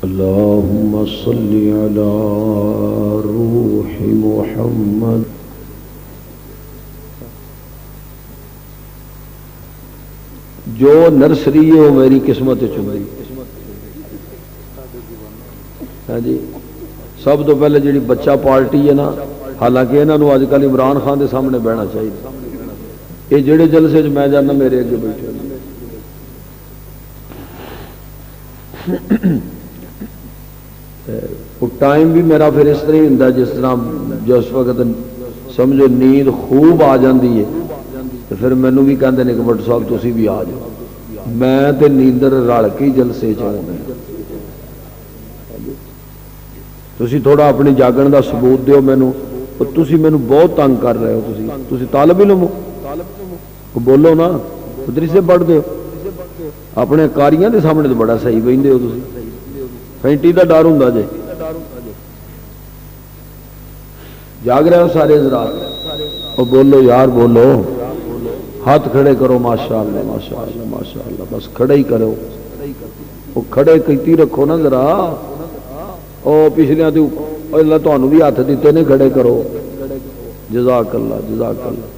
اللهم صل على روح محمد جو نرسری ہے وہ میری قسمت چنی. ہاں جی، سب تو پہلے جی بچہ پارٹی ہے نا، حالانکہ انہوں اج کل عمران خان کے سامنے بہنا چاہیے. یہ جڑے جلسے میں جانا میرے اگے بیٹھے ٹائم بھی میرا پھر اس طرح ہی ہوں جس طرح جس وقت سمجھو نیند خوب آ جاتی ہے تو پھر مینو بھی کہتے ہیں کہ بٹ صاحب تسی بھی آ جاؤ. میں تے نیندر رل کے جلسے چاہتے تسی تھوڑا اپنی جاگن دا ثبوت دیو مینو. تسی مینو بہت تنگ کر رہے ہو. تسی طالب علم ہو، بولو نا، مدرسے پڑھ دو. اپنے کاریاں دے سامنے تو بڑا صحیح بہندے ہو. تسی فینٹی دا ڈر ہوں جے. جاگ رہے ہو سارے حضرات؟ اور بولو یار، بولو، ہاتھ کھڑے کرو. ماشاء اللہ ماشاء اللہ ماشاء اللہ. بس کھڑے ہی کرو، وہ کھڑے کیتی رکھو نا ذرا. او پچھلیاں تو اللہ تمہیں بھی ہاتھ دیتے نے، کھڑے کرو. جزاک اللہ جزاک اللہ.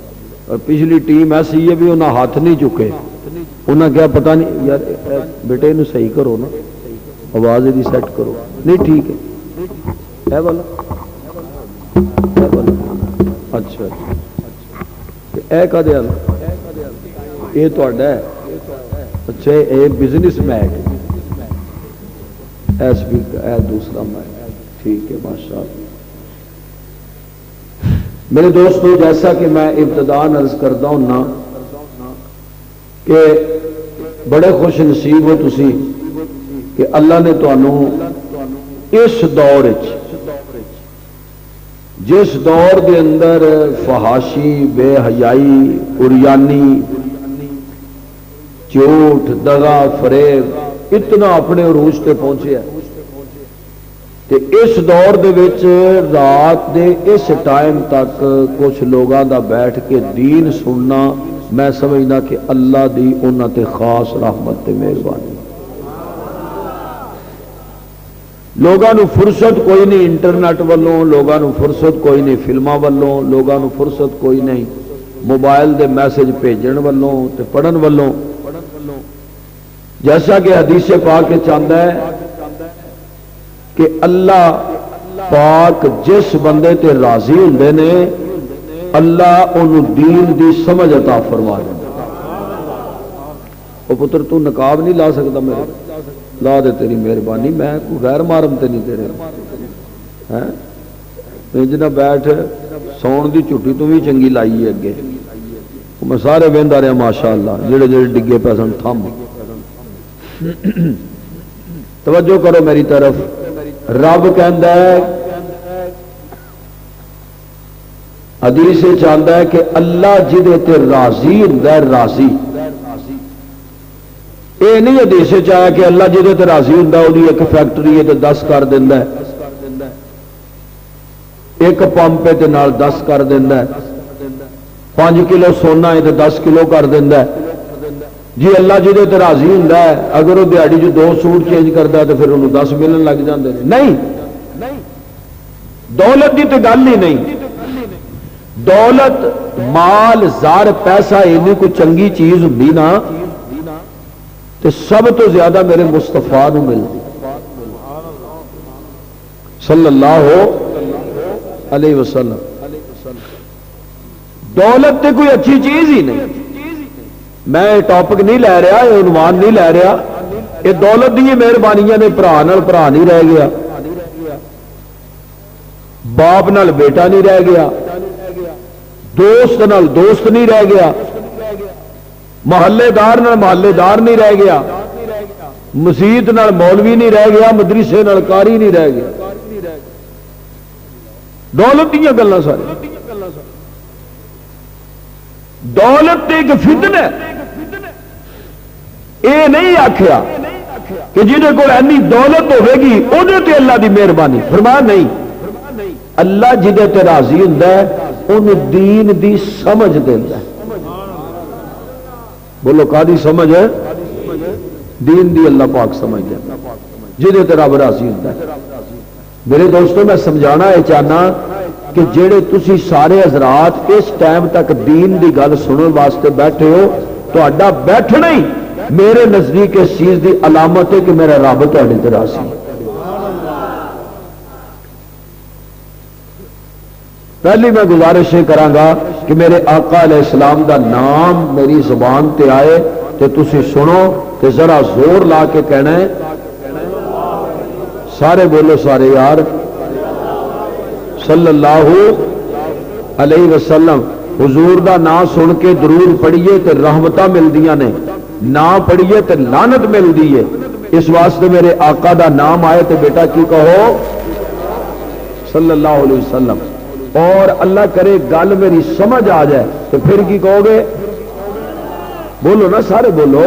اور پچھلی ٹیم ایسی ہے بھی انہیں ہاتھ نہیں چکے. انہیں کیا پتہ نہیں یار بیٹے انہوں صحیح کرو نا، آواز دی سیٹ کرو. نہیں ٹھیک ہے اے والا اچھا اے کا دیا یہ تو ہے. اچھا یہ بزنس میک ایس بھی اے دوسرا میک. ٹھیک ہے ماشاء اللہ. میرے دوستو، جیسا کہ میں ابتداءً عرض کرتا ہوں نا کہ بڑے خوش نصیب ہو تسی کہ اللہ نے تانوں اس دور جس دور دے اندر فحاشی، بے حیائی، عریانی، جھوٹ، دغا، فریب اتنا اپنے عروج تے پہنچے ہے. تے اس دور دے وچ رات دے اس ٹائم تک کچھ لوگاں دا بیٹھ کے دین سننا، میں سمجھنا کہ اللہ دی انہاں تے خاص رحمت تے مہربانی. لوگاں نو فرصت کوئی نہیں انٹرنیٹ والوں، لوگاں نو فرصت کوئی نہیں فلماں والوں، لوگاں نو فرصت کوئی نہیں موبائل دے میسج بھیجن والوں تے پڑھن والوں. جیسا کہ حدیث پاک چاہتا ہے کہ اللہ پاک جس بندے تے راضی ہوندے نے اللہ انہوں دین دی سمجھ عطا فرما دے. او پتر تو نقاب نہیں لا سکتا میرے؟ لا دے تیری مہربانی. میں کوئی غیر محرم تے نہیں تیرے ہیں. انجنا بیٹھ سون دی چھٹی تو بھی چنگی لائی ہے اگے. میں سارے وہدا رہا ماشاء اللہ جڑے جڑے ڈگے پے سن تھم. توجہ کرو میری طرف. رب کہندا ہے حدیث چاہتا ہے کہ اللہ جدے تے راضی ہوندا ہے راضی. یہ نہیں حدیث چاہیا کہ اللہ جدے تے راضی ہوندا ہے ایک فیکٹری ہے تے 10 کر دیندا ہے، ایک پمپ ہے تے نال 10 کر دیندا ہے، 5 کلو سونا ہے تے 10 کلو کر دیندا ہے. جی اللہ جدے تے راضی ہوندا ہے اگر وہ دیہڑی جو 2 سوٹ چینج کرتا ہے تو پھر انہوں 10 ملن لگ جاندے نے. نہیں، دولت کی تو گل ہی نہیں. دولت، مال، زار، پیسہ اینی کوئی چنگی چیز ہوندی نا تو سب تو زیادہ میرے مصطفیٰ نو ملتی صلی اللہ علیہ وسلم. دولت تے کوئی اچھی چیز ہی نہیں. میں ٹاپک نہیں لے رہا، یہ عنوان نہیں لے رہا. یہ دولت دی مہربانیاں نے. بھرا نال بھرا نہیں رہ گیا، باپ نال بیٹا نہیں رہ گیا، دوست نال دوست نہیں رہ گیا، محلے دار نال محلے دار نہیں رہ گیا، مسجد نال مولوی نہیں رہ گیا، مدرسے نال قاری نہیں رہ گیا. دولت دیا گلاں ساری. دولت ایک فتنہ ہے. یہ نہیں آخیا کہ جہاں کو اینی دولت ہوے گی وہ اللہ دی مہربانی. فرمایا نہیں، اللہ جہاں تے راضی ہوندا ہے انہوں دین دی سمجھ دیندا ہے. بولو کا دی سمجھ ہے؟ دین دی اللہ پاک سمجھ دیندا. جہدے تے رب راضی ہوتا ہے۔ میرے دوستوں میں سمجھانا یہ چاہنا کہ جڑے تسی سارے حضرات اس ٹائم تک دین دی گل سننے واسطے بیٹھے ہو، تہاڈا بیٹھنا ہی میرے نزدیک اس چیز دی علامت ہے کہ میرا رب تہاڈے تے راضی ہے۔ پہلی میں گزارش یہ کراں کہ میرے آقا علیہ السلام دا نام میری زبان تے آئے تو تسی سنو کہ ذرا زور لا کے کہنا ہے، سارے بولو سارے یار صلی اللہ علیہ وسلم۔ حضور دا نام سن کے درود پڑھیے تے رحمتاں ملدیاں نے، نہ پڑھیے تے لعنت ملدی ہے۔ اس واسطے میرے آقا دا نام آئے تے بیٹا کی کہو صلی اللہ علیہ وسلم، اور اللہ کرے گل میری سمجھ آ جائے تو پھر کی کہو گے؟ بولو نا سارے بولو۔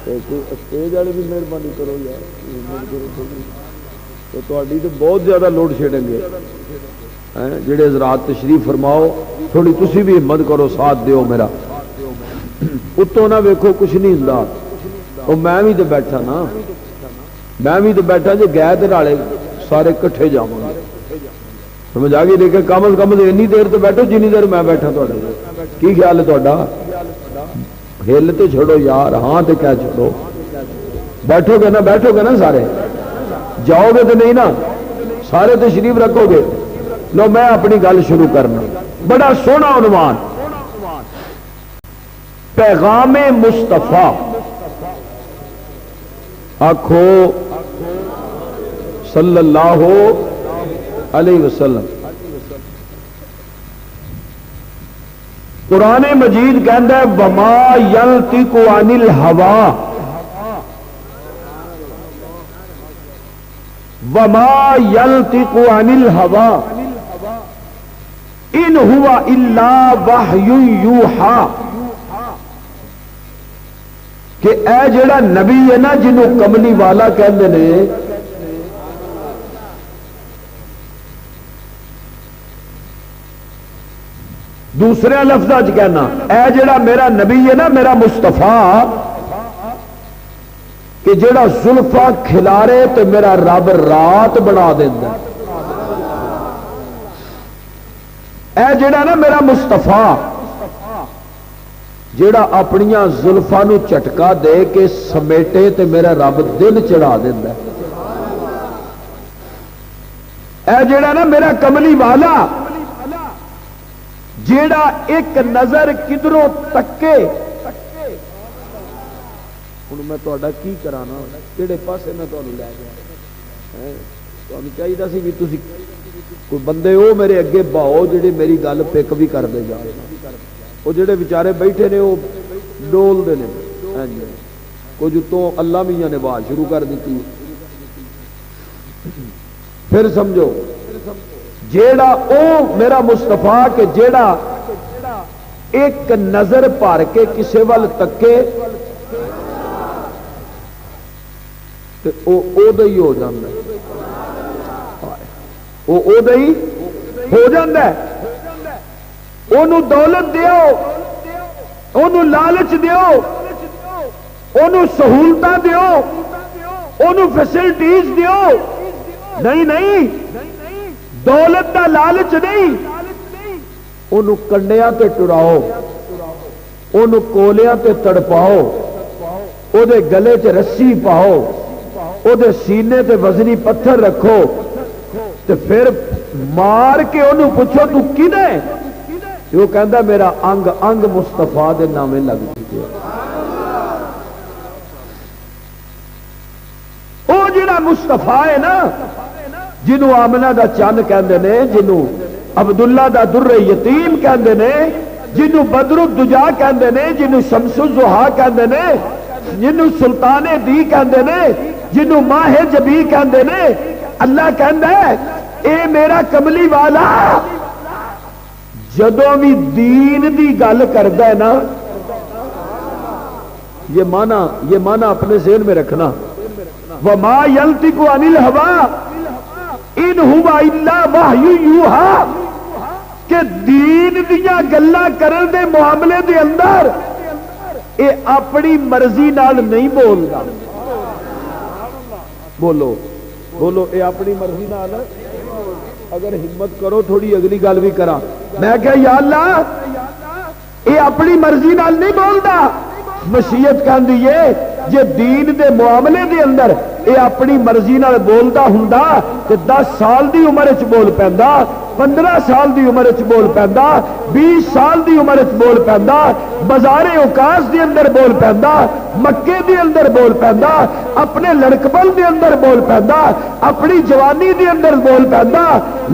اسٹیج والے بھی مہربانی کرو یار، تو بہت زیادہ لوڈ شیڈنگ ہے۔ جڑے حضرات تشریف فرماؤ تھوڑی تسی بھی ہمت کرو، ساتھ دیو میرا۔ اتوں نہ ویکھو کچھ نہیں ہوندا، اور میں بھی تو بیٹھا نا، میں بھی تو بیٹھا جی گئے تو رالے سارے کٹھے جاواں گے، سمجھ آ گئی؟ دیکھے کم از کم اینی دیر تو بیٹھو جنی دیر میں بیٹھا۔ کی خیال ہے تہاڈا؟ ہل تو چھوڑو یار، ہاں تو کیا چھوڑو، بیٹھو گے نا، بیٹھو گے نا سارے، جاؤ گے تو نہیں نا، سارے تشریف رکھو گے۔ لو میں اپنی گل شروع کرنا، بڑا سونا عنوان، پیغام مصطفیٰ۔ آکھو صلی اللہ علیہ وسلم۔ قرآن مجید کہندا ہے وما ینطق عن الہوا، وما ینطق عن الہوا ان ہوا الا وحی یوحا، کہ اے جڑا نبی ہے نا جنوں کملی والا کہندے نے، دوسرے لفظاں وچ کہنا اے جڑا میرا نبی ہے نا، میرا مصطفیٰ، کہ جڑا زلفاں کھلارے تو میرا رب رات بنا دیندا، اے جڑا نا میرا مصطفیٰ جڑا اپنیاں زلفاں نو چٹکا دے کے سمیٹے تے میرا رب دن چڑھا دیندا، اے جڑا نا میرا کملی والا جیڑا ایک نظر کدھروں تکے، ہن میں تہاڈا کی کرانا، کہڑے پاسے میں تانوں لے گیا؟ تانوں چاہیے سی بھی تسی کوئی بندے وہ میرے اگے باؤ جڑے میری گل پک بھی کرتے جا رہے ہیں، وہ جڑے بیچارے بیٹھے نے وہ ڈولتے ہیں، کچھ اتوں اللہ میاں نے بات شروع کر دیتی۔ پھر سمجھو جیڑا او میرا مصطفیٰ کہ جیڑا ایک نظر پار کے کسے وال تکے تے او دئی ہو جاندہ ہے، او دئی ہو جاندہ ہے۔ اونوں دولت دیو، اونوں لالچ دیو، اونوں سہولتاں دیو، اونوں فیسلٹیز دیو، نہیں نہیں، دولت دا لالچ نہیں، انہوں کنڈیاں تے ٹراؤ، انہوں کولیاں تے تڑپاؤ، او دے گلے تے رسی پاؤ، او دے سینے تے وزنی پتھر رکھو، تے پھر مار کے انہوں پوچھو تو کنے؟ وہ کہندا میرا انگ انگ مصطفیٰ دے نامے لگ چکے۔ او جڑا مصطفیٰ ہے نا، جنوں آمنہ دا چند کہندے نے، جنوں عبداللہ دا در یتیم کہندے نے، جنوں بدر الدجا کہندے نے، جنوں شمس الضحا کہندے نے، جنوں سلطان دی کہندے نے، جنوں ماہ جبی کہندے نے، اللہ کہندا ہے اے میرا کملی والا جدوں بھی دین دی گل کردا ہے نا، یہ معنی اپنے ذہن میں رکھنا، وما ینطق عن الہوا ان ہوا الا وحی یوحا، کہ دین دیا گلاں کرن دے معاملے دے اندر اے اپنی مرضی نال نہیں بولدا، بولو بولو اے اپنی مرضی نال اگر ہمت کرو تھوڑی اگلی گل بھی کرا میں کہ یا اللہ اے اپنی مرضی نال نہیں بولدا مشیت کہندی ہے جے دین دے معاملے دے اندر اے اپنی مرضی نال بولدا ہوندا تے 10 سال دی عمر وچ بول پیندا 15 سال دی عمر وچ بول پیندا 20 سال دی عمر وچ بول پیندا بازار اوقاس دے اندر بول پیندا مکے دے اندر بول پیندا اپنے لڑکپن دے اندر بول پیندا اپنی جوانی دے اندر بول پیندا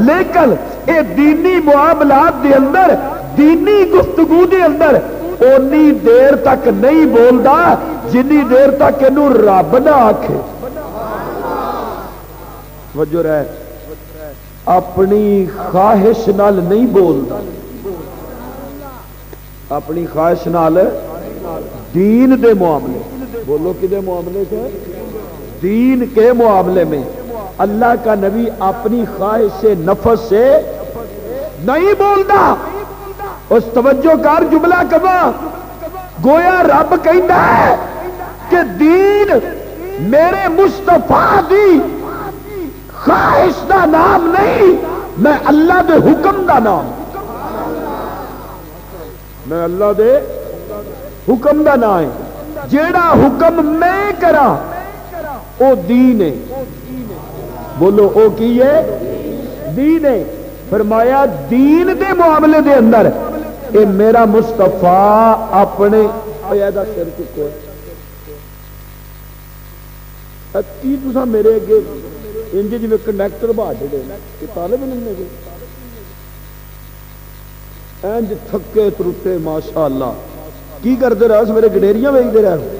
لیکن اے دینی معاملات دے اندر دینی گفتگو دے اندر اونی دیر تک نہیں بولدا جنی دیر تک اینو رب نہ آکھے وجہ رہے اپنی خواہش نال نہیں بولدا اپنی خواہش نال دین دے معاملے بولو کدے معاملے سے دین کے معاملے میں اللہ کا نبی اپنی خواہش سے نفس سے نہیں بولدا اس توجہ کار جملہ کما گویا رب کہندا ہے کہ دین میرے مصطفیٰ دی خواہش دا نام نہیں میں اللہ دے حکم دا نام میں اللہ دے حکم دا نام ہے جیڑا حکم میں کرا او دین ہے بولو او کی ہے دین ہے فرمایا دین دے معاملے دے اندر اے میرا مصطفیٰ اپنے پیدا کر چکے کی تسا میرے اگے انج جویں کنڈکٹر بھا چھڑے کہ طالب علم نے انج تھکے ترٹے ماشاءاللہ کی کرتے رہے سویرے گڈیریاں ویکھدے رہے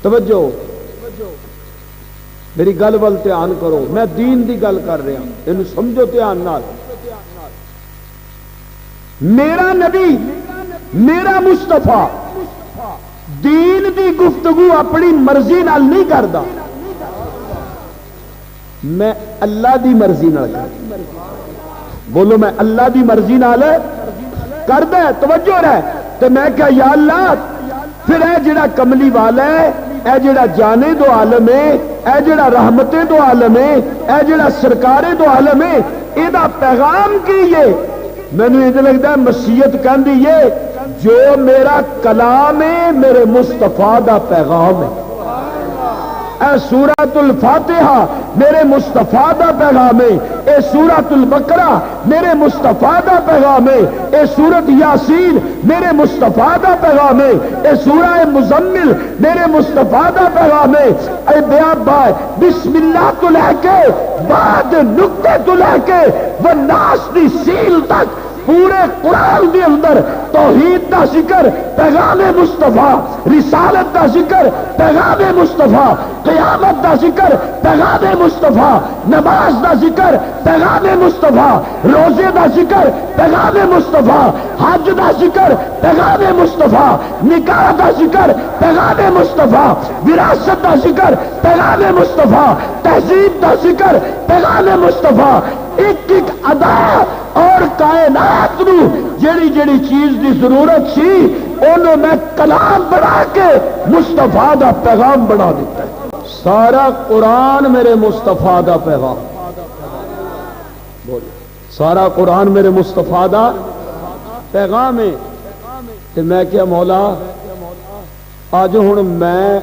توجہ میری گل ول دھیان کرو میں دین دی گل کر رہا یہ سمجھو دھیان نال میرا نبی میرا مصطفیٰ دین دی گفتگو اپنی مرضی نال نہیں کردا میں اللہ دی مرضی نال کردا بولو میں اللہ دی مرضی نال کردا توجہ رہے تو میں کہا یا اللہ پھر اے جڑا کملی والا ہے اے جڑا جانے دو عالم ہے اے جڑا رحمتیں دو عالم ہے اے جڑا سرکارے دو عالم ہے اے دا پیغام کی ہے میں نے یہ لگتا ہے مسیحت کہندی ہے جو میرا کلام ہے میرے مصطفیٰ دا پیغام ہے اے سورۃ الفاتحہ میرے مصطفیٰ دا پیغام ہے اے سورۃ البقرہ میرے مصطفیٰ دا پیغام ہے اے سورۃ یاسین میرے مصطفیٰ دا پیغام ہے اے سورہ مزمل میرے مصطفیٰ دا پیغام ہے اے بیابا بسم اللہ تو لے کے بعد نقطے تو لے کے والناس دی سیل تک پورے قرآن کے اندر توحید دا ذکر پیغام مصطفیٰ رسالت دا ذکر پیغام مصطفیٰ قیامت دا ذکر پیغام مصطفیٰ نماز دا ذکر پیغام مصطفیٰ روزے دا ذکر پیغام مصطفیٰ حج دا ذکر پیغام مصطفیٰ نکاح دا ذکر پیغام مصطفیٰ وراثت دا ذکر پیغام مصطفیٰ تہذیب دا ذکر پیغام مصطفیٰ ایک ایک ادا اور کائنات نو جیڑی جیڑی چیز دی ضرورت سی انہوں میں کلام بنا کے مصطفیٰ دا پیغام بنا دیتا ہے سارا قرآن میرے مصطفیٰ دا پیغام سارا قرآن میرے مصطفیٰ دا پیغام ہے تو میں کیا مولا آج ہوں میں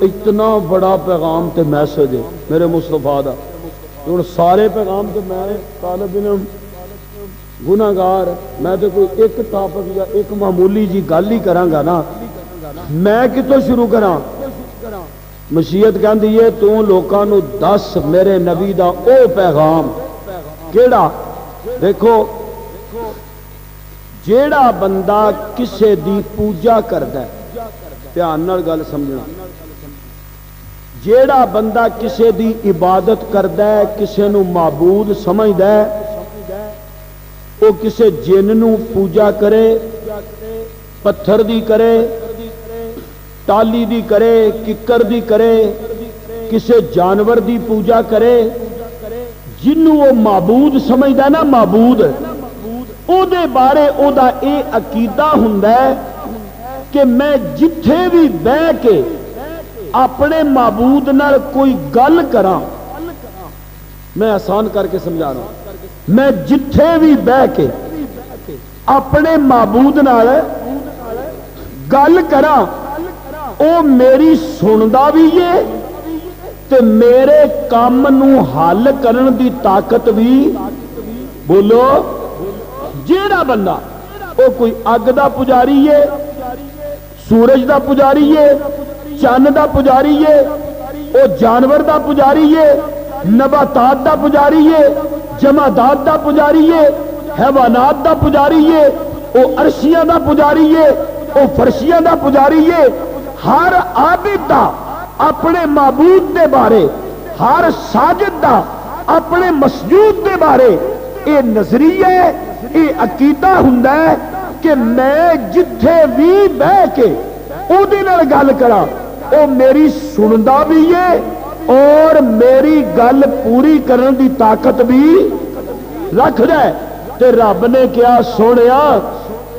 اتنا بڑا پیغام تے میسج ہے میرے مصطفیٰ دا ہوں سارے پیغام تو میں طالب علم گناہگار میں تو کوئی ایک ٹاپک یا ایک معمولی جی گل ہی کراں گا نا میں کتوں شروع کراں مشیت کہندی ہے تو لوکاں نو دس میرے نبی دا او پیغام کیڑا دیکھو جیڑا بندہ کسے دی پوجا کردا ہے دھیان نال گل سمجھنا جیڑا بندہ کسے دی عبادت کردا ہے کسے نو معبود سمجھدا ہے وہ کسے جن نو پوجا کرے پتھر دی کرے ٹالی دی کرے ککر دی کرے کسے جانور دی پوجا کرے جنوں وہ معبود سمجھدا ہے نا معبود او دے بارے او دا اے عقیدہ ہوندا ہے کہ میں جتھے بھی بہ کے اپنے معبود نال کوئی گل کراں، میں آسان کر کے سمجھا رہا ہوں، میں جتھے بھی بہ کے اپنے معبود نال گل کراں او میری سندا بھی ہے تے میرے کام نو حل کرن دی طاقت بھی، بولو، جیڑا بندہ او کوئی اگ دا پجاری ہے، سورج دا پجاری ہے، چند دا پجاری ہے، او جانور دا پجاری ہے، نباتات دا پجاری ہے، جمادات دا پجاری ہے، حیوانات دا پجاری ہے، او عرشیاں دا پجاری ہے، او فرشیاں دا پجاری ہے، ہر عابد دا اپنے معبود دے بارے، ہر ساجد دا اپنے مسجود دے بارے اے نظریہ اے عقیدہ ہوندا ہے کہ میں جتھے بھی بہ کے او دے نال گل کراں او میری سندا بھی ہے اور میری گل پوری کرن دی طاقت بھی رکھدا ہے۔ تے رب نے کیا سونیا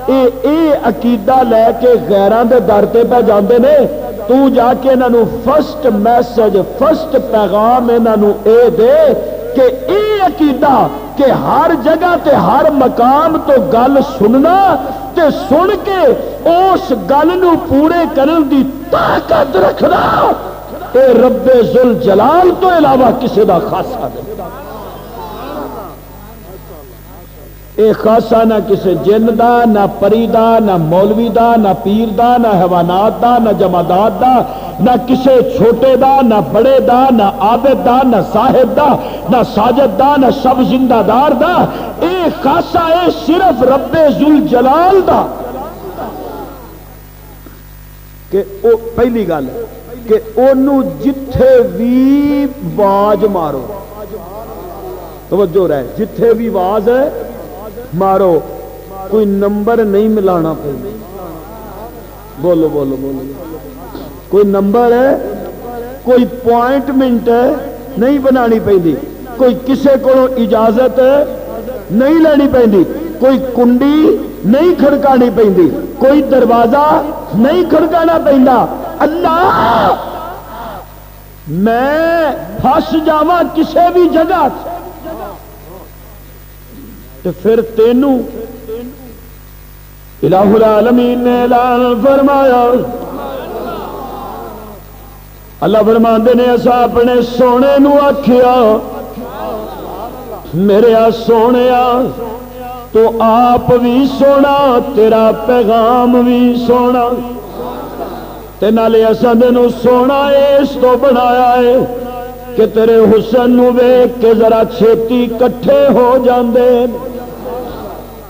اے عقیدہ لے کے غیراں دے در تے پہ جاندے نے، تو جا کے انہاں نو فرسٹ میسج، فرسٹ پیغام انہاں نو اے دے کہ اے عقیدہ کہ ہر جگہ تے ہر مقام تو گل سننا تے سن کے اس گل نو پورے کرن دی طاقت رکھنا اے رب ذوالجلال تو علاوہ کسی دا خاصہ نہیں۔ اے خاصہ نہ کسی جن دا، نہ پری دا، نہ مولوی دا، نہ پیر دا، نہ حیوانات دا، نہ جمادات دا، نہ کسی چھوٹے دا، نہ بڑے دا، نہ عابد دا، نہ صاحب دا، نہ ساجد دا، نہ سب زندہ دار دا، اے خاصہ اے صرف رب ذوالجلال دا۔ کہ او پہلی گل ہے کہ انہوں جتھے بھی باز مارو، توجہ رہے، جتھے بھی باز ہے مارو، کوئی نمبر نہیں ملانا پہ، بولو بولو بولو، کوئی نمبر ہے، کوئی پوائنٹمنٹ ہے نہیں بنانی پہندی، کوئی کسے کو اجازت نہیں لینی پہندی، کوئی کنڈی نہیں کھڑکانی پہندی، کوئی دروازہ نہیں کھڑکانا پہندا۔ اللہ میں پھس جاواں کسے بھی جگہ تو پھر تینوں الہ العالمین نے اعلان فرمایا، اللہ فرماندے نے اسا اپنے سونے نو آکھیا میرے سونیا تو آپ بھی سونا، تیرا پیغام بھی سونا، تے نالے اسا تینوں سونا اس تو بنایا ہے کہ تیرے حسن نو ویکھ کے ذرا چھیتی کٹھے ہو جاندے،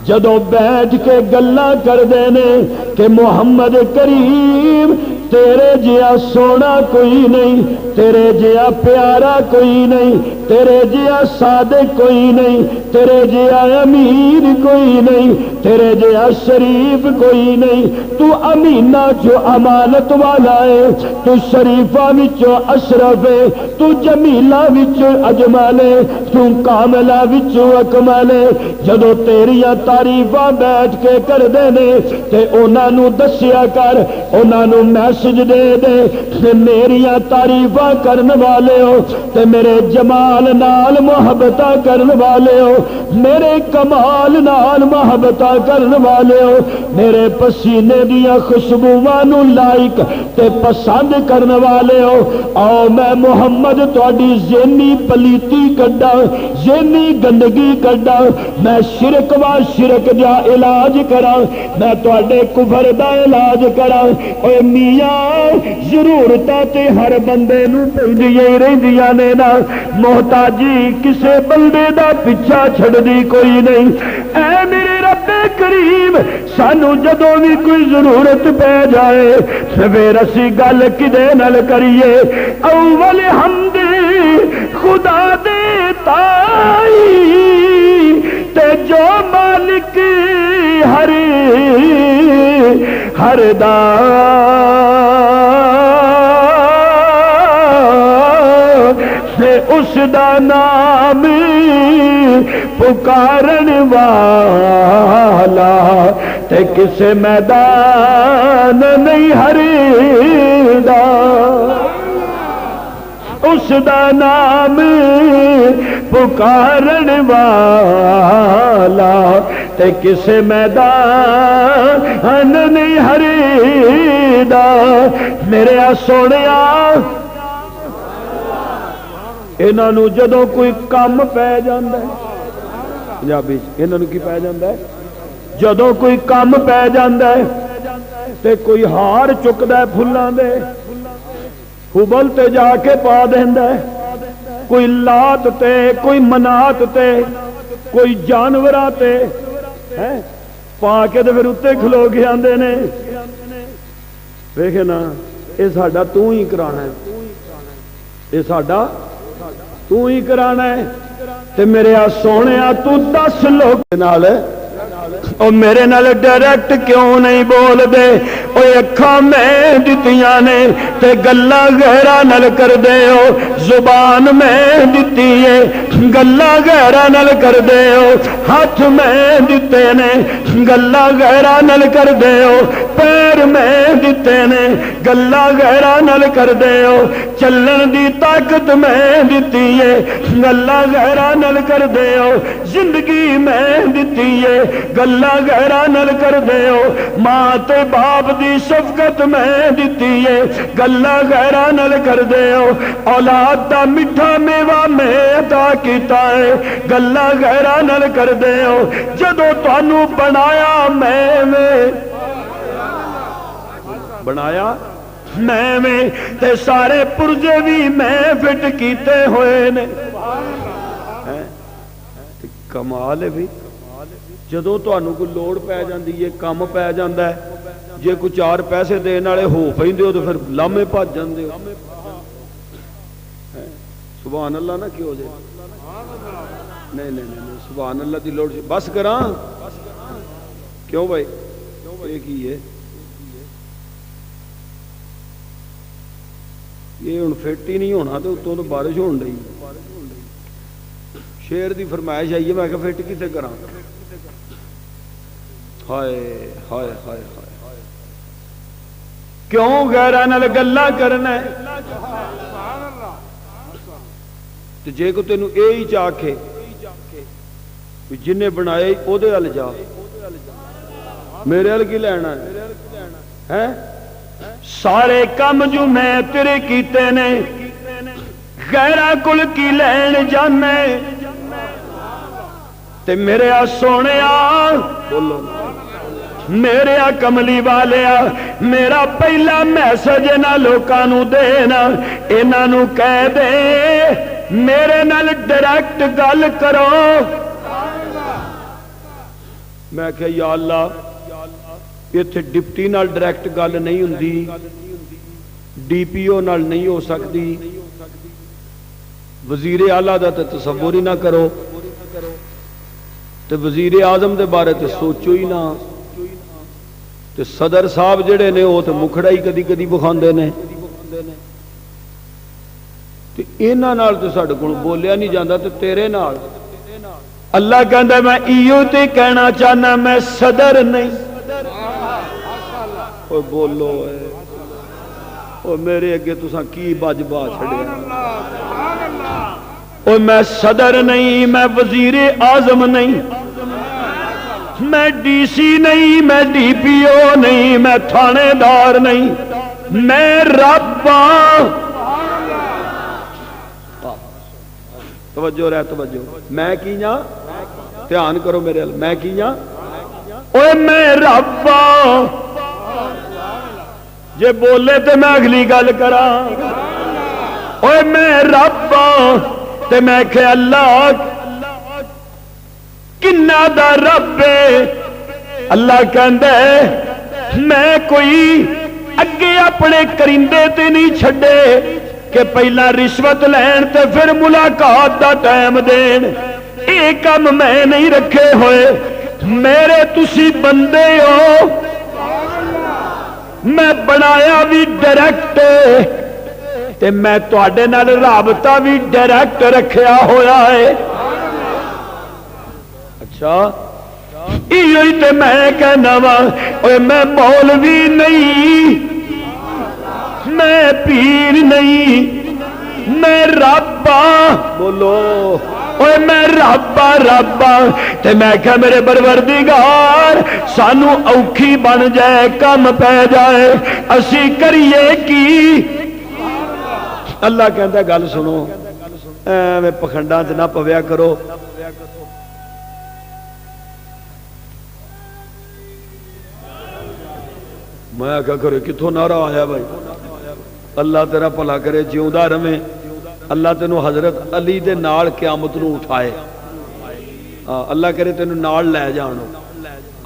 جدوں بیٹھ کے گلاں کردے نے کہ محمد کریم تیرے جیا سونا کوئی نہیں، تیرے جیا پیارا کوئی نہیں، تیرے جیا صادق کوئی نہیں، تیرے جیا امیر کوئی نہیں، تیرے جیا شریف کوئی نہیں، تو امینہ جو امانت والا ہے، تو شریفہ وچوں اشرف ہے، تو جمیلہ وچوں اجمل ہے، تو کاملہ وچوں اکمل ہے۔ جدوں تیریاں تعریفاں بیٹھ کے کر دے نے تے انہاں نو دسیا کر، انہاں نو میسج دے دے کہ میریاں تعریفاں کرن والے ہو تے میرے جمال نال محبتاں کرن والے ہو، میرے کمال نال محبتاں کرن والے ہو، میرے پسینے دیاں خوشبوواں نو لائک تے پسند کرن والے ہو، آؤ میں محمد تہاڈی ذہنی پلیتی کڈا، ذہنی گندگی کڈا، میں شرک وا شرک دا علاج کراں، میں تہاڈے کفر دا علاج کراں۔ اے میاں ضرورتاں تے ہر بندے نو پیندیاں ہی رہندیاں نے نا، محتاجی کسے بندے دا پیچھا چھڑدی کوئی نہیں۔ اے میرے رب کریم سانو جدوں بھی کوئی ضرورت پہ جائے پھر اسی گل کدے نال کریے، اول حمد خدا دے تائی تے جو مالک ہر دا تے اس دا نام پکارن والا تے کسے میدان نہیں ہریدا اس دا نام پکارن والا تے کسے میدان نہیں ہریدا میرے سونیا انہاں نوں جدوں کوئی کم پے جاندا ہے پنجابی انہاں نوں کی پے جاندا ہے جدوں کوئی کم پے جاندا ہے تے کوئی ہار چکدا ہے پھلاں دے حبل تے جا کے پا دیندا ہے کوئی لات تے کوئی منات تے کوئی جانوراں تے پا کے تے پھر اُتے کھلو کے آندے نے ویکھے نا اے ساڈا تو ہی کرانا ہے اے ساڈا تو ہی کرانا ہے تے میرے سونیا تو 10 لوگ نال او میرے نال ڈائریکٹ کیوں نہیں بول دے او اکھاں میں دتیاں نے تے گلاں غیراں نال کر دے او زبان میں دتی ہے گلاں غیراں نال کر دے او ہاتھ میں دتے نے گلاں غیراں نال کر دے او پیر میں دتے نے گلاں غیراں نال کر دے او چلن دی طاقت میں دتی ہے گلاں غیراں نال کر دے او زندگی میں دتی ہے گلاں غیراں نال کر دے او ماں تے باپ دی شفقت میں دتی ہے گلاں غیراں نال کر دے او اولاد دا میٹھا میوہ میں عطا کیتا ہے گلاں غیراں نال کر دے او جدوں تانوں بنایا میں بنایا میں تے سارے پرزے بھی میں فٹ کیتے ہوئے نے کمال ہے بھی جدوں تانوں کوئی لوڑ پے جاندی ہے کم پے جاندا ہے جے کوئی 4 پیسے دین والے ہو پیندے ہو تے پھر لامے بھج جاندے ہو سبحان اللہ نہ کیوں جے نہیں نہیں نہیں سبحان اللہ دی لوڑ بس کراں کیوں بھائی یہ کی ہے یہ ہن فٹ ہی نہیں ہونا تے اتوں تو بارش ہون رہی شیر دی فرمائش آئی ہے میں کہ فٹ کتے کراں ہائے ہائے ہائے ہائے کیوں غیراں نال گلاں کرنا ہے تے جے کو تینوں اے ہی چاکھے جن نے بنائے او دے ول جا میرے ول کی لینا ہے سارے کم جو میں تیرے کیتے نے غیراں کل کی لین جانے تے میرے سونیا بولو میرے کملی والیا میرا پہلا میسج انہاں لوکاں نوں دینا انہاں نوں کہہ دے میرے نال ڈائریکٹ گل کرو میں کہ یا اللہ ایتھے ڈپٹی نال ڈائریکٹ گل نہیں ہوندی ڈی پی او نال نہیں ہو سکتی وزیر اعلیٰ دا تے تصور ہی نہ کرو تے وزیر اعظم دے بارے تے سوچو ہی نہ تے صدر صاحب جڑے نے وہ تے مکھڑا ہی کدی کدی بکھاندے نے تے انہاں نال تے ساڈے کول بولیا نہیں جاندا تے تیرے نال اللہ کہندا میں ایو تے کہنا چاہنا میں صدر نہیں او بولو او میرے اگے تساں کی بج با چھڑیا او میں صدر نہیں میں وزیر اعظم نہیں میں ڈی سی نہیں میں ڈی پی او نہیں میں تھانے دار نہیں میں رب ہاں توجہ رہ توجہ میں کی جا دھیان کرو میرے میں کی جا اوے میں رب ہاں جے بولے تے میں اگلی گل کراں اوے میں رب ہاں تے میں کہ اللہ کنا دا رب ہے اللہ کہندا ہے میں کوئی اگے اپنے کرندے تے نہیں چھڈے کہ پہلا رشوت لین تے پھر ملاقات دا ٹائم دین اے کم میں نہیں رکھے ہوئے میرے تسی بندے ہو میں بنایا بھی ڈائریکٹ تے میں تواڈے نال رابطہ بھی ڈائریکٹ رکھیا ہویا ہے اچھا یہ تے میں کہنا وا اوے میں مولوی نہیں، میں پیر نہیں، میں ربا بولو اوے میں ربا ربا تے میں کہ میرے پروردگار سانو اوکھی بن جائے کم پہ جائے اسی کریے کی۔ اللہ کہندا گل سنو میں پکھنڈاں تے نہ پویا کرو، میں آخا کرے کتوں نعرہ آیا بھائی، اللہ تیرا بھلا کرے جیوندا رہے، اللہ تینوں حضرت علی دے نال قیامت نو اٹھائے، اللہ کرے تینوں نال لے جانو،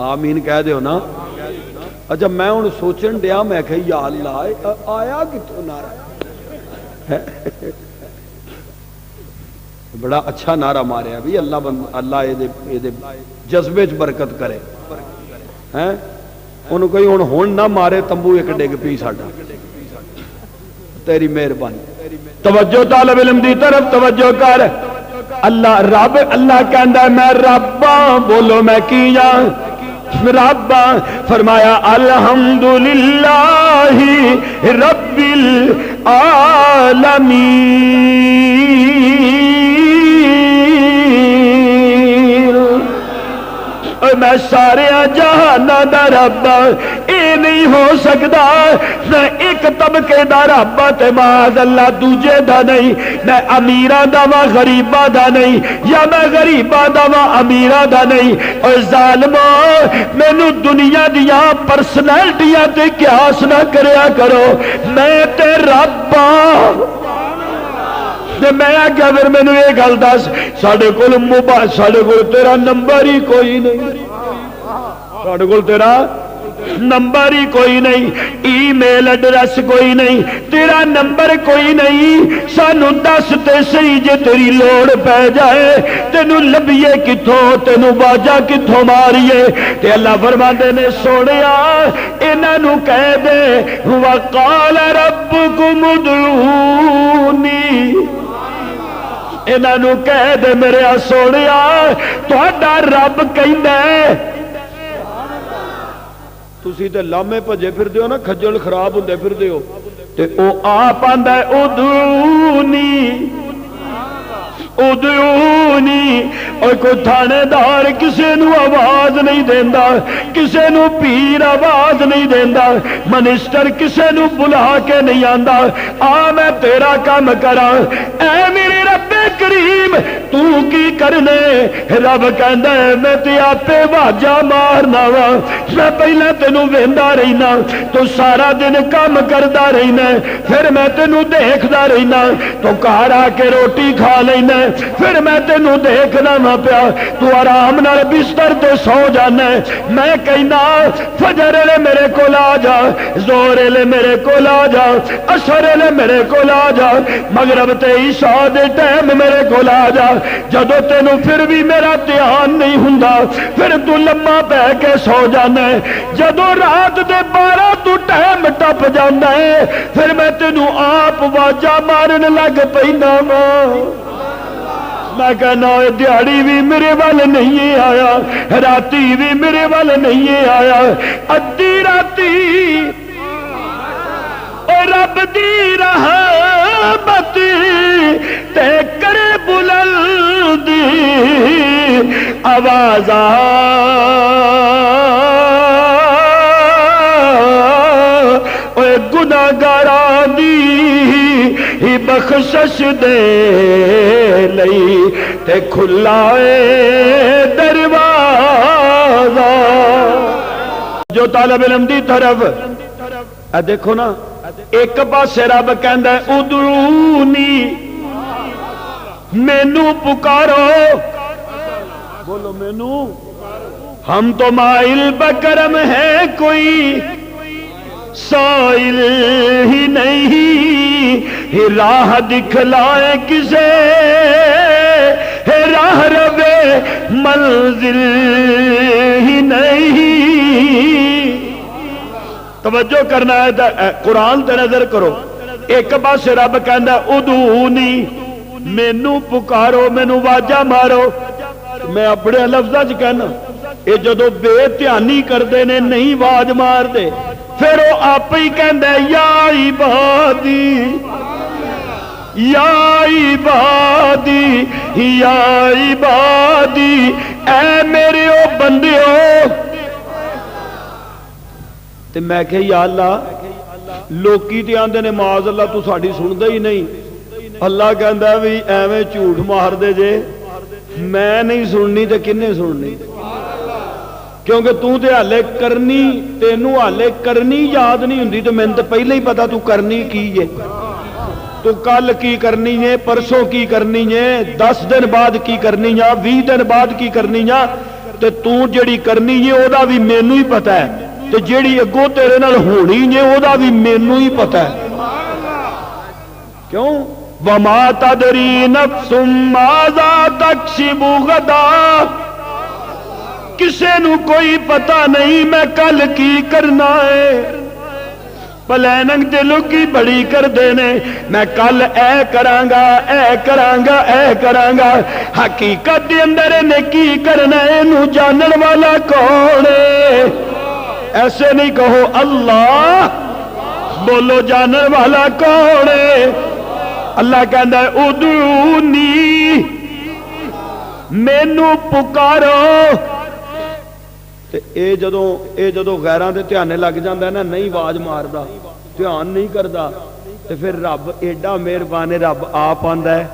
آمین کہہ دیو نا۔ اچھا میں ہوں سوچن دیا میں کہ یا اللہ آیا کتوں نعرہ، بڑا اچھا نعرہ ماریا بھی اللہ یہ جذبے چ برکت کرے، انہوں کوئی ہوں نہ مارے تمبو ایک ڈگ پی ساڈا، تیری مہربانی۔ توجہ طالب علم دی طرف توجہ کر، اللہ رب اللہ کہندا میں ربا بولو میں کیا ربا، فرمایا الحمدللہ رب العالمین، میں سارے جہاناں دا رب، اے نہیں ہو سکتا میں ایک طبقے دا رب تے معاذ اللہ دوجے دا نہیں، میں امیراں دا وا غریباں دا نہیں، یا میں غریباں دا وا امیراں دا نہیں۔ اوے ظالمو مینوں دنیا دیاں پرسنالٹیاں تے قیاس نہ کریا کرو، میں تے رب میں آگیا پھر میں نے یہ گل دس ساڈے کول موبائل ساڈے کول تیرا نمبر ہی کوئی نہیں، ساڈے کول تیرا نمبر ہی کوئی نہیں، ای میل ایڈریس کوئی نہیں، تیرا نمبر کوئی نہیں، سانو دس تے صحیح جے تیری لوڑ پہ جائے تینو لبیے کتھوں تینو باجا کتھوں ماریے۔ تے اللہ فرماندے نے سونیا انہاں نو کہہ دے وقال ربکم ادعونی، انہاں نو کہہ دے میرے سونیا تہاڈا رب کہندا ہے، تسی تے لامے بھجے پھردے ہو نا کھجل خراب ہوندے پھردے ہو، تے او آپ آندا ہے ادعونی ادعونی۔ اور کوئی تھانے دار کسے نو آواز نہیں دیندا، کسے نو پیر آواز نہیں دیندا، منسٹر کسے نو بلا کے نہیں آندا آ میں تیرا کام کراں، اے میرے رب کریم تو کی کرنے؟ رب کہندا ہے میں تے آپے واجا مارنا وا، میں پہلے تینوں ویندا رہنا تو سارا دن کام کردا رہنا، پھر میں تینوں دیکھدا رہنا تو گھر آ کے روٹی کھا لینا، پھر میں تینوں دیکھنا وا پیا تو آرام نال بستر تے سو جانا، میں کہنا فجر لے میرے کول آ جا، زور لے میرے کول آ جا، عصر لے میرے کول آ جا، مغرب تے عشاء دے ٹائم میرے کول آ جا، جدو تینوں پھر بھی میرا دھیان نہیں ہوندا پھر تو لمبا پہ کے سو جانا ہے، جدو رات دے 12 تو ٹائم ٹپ جانا ہے پھر میں تینوں آپ واجا مارن لگ پینا وا، میں کہنا دیہڑی بھی میرے وال نہیں آیا، راتی بھی میرے وال نہیں آیا، ادھی راتی رب دی رحمت تے کرے بلند آواز اوے گناہگاراں دی بخشش دے لئی تے کھلا اے دروازہ۔ جو طالب علم دی طرف اے دیکھو نا ایک پاسے رب کہندا ہے ادعونی مینوں پکارو، بولو مینوں، ہم تو مائل بکرم ہے کوئی سائل ہی نہیں، راہ دکھلائے کسے راہ روے منزل ہی نہیں۔ توجہ کرنا ہے قرآن تے نظر کرو، ایک پاسے رب کہندا ادعونی مینوں پکارو مینوں واجا مارو، میں اپنے لفظاں وچ کہنا یہ جدو بے دھیانی کرتے ہیں نہیں آواز مارتے پھر وہ آپ ہی کہندا ہے یا عبادی یا عبادی یا عبادی اے میرے او بندیو تے میں کہ یا اللہ لوکی تے آندے نے معاذ اللہ تو ساڈی سندا ہی نہیں اللہ کہندا بھی ایویں جھوٹ مار دے جے میں نہیں سننی تے کنے سننی کیونکہ تو تے حالے کرنی تینوں حالے کرنی یاد نہیں ہوندی تے مینوں تے پہلے ہی پتا تو کرنی کی ہے تو کل کی کرنی ہے پرسوں کی کرنی ہے 10 دن بعد کی کرنی ہے 20 دن بعد کی کرنی ہے تے تو جڑی کرنی ہے او دا بھی مینوں ہی پتا ہے تے جڑی اگوں تیرے نال ہونی ہے او دا بھی مینوں ہی پتا ہے کیوں وما تدری نفس ماذا تکسب غدا کسے نو کوئی پتہ نہیں میں کل کی کرنا ہے پلاننگ تے لوکی بڑی کر دینے میں کل اے کرانگا اے کرانگا اے کرانگا حقیقت دے اندر نے کی کرنا ہے نو جانن والا کون ہے ایسے نہیں کہو اللہ بولو جانن والا کون ہے اللہ کہندا ہے ادعونی مینوں پکارو اے جدوں غیراں دے دھیانے لگ جاندا ہے نا نہیں آواز ماردا دھیان نہیں کردا تے پھر رب ایڈا مہربان ہے رب آپ آندا ہے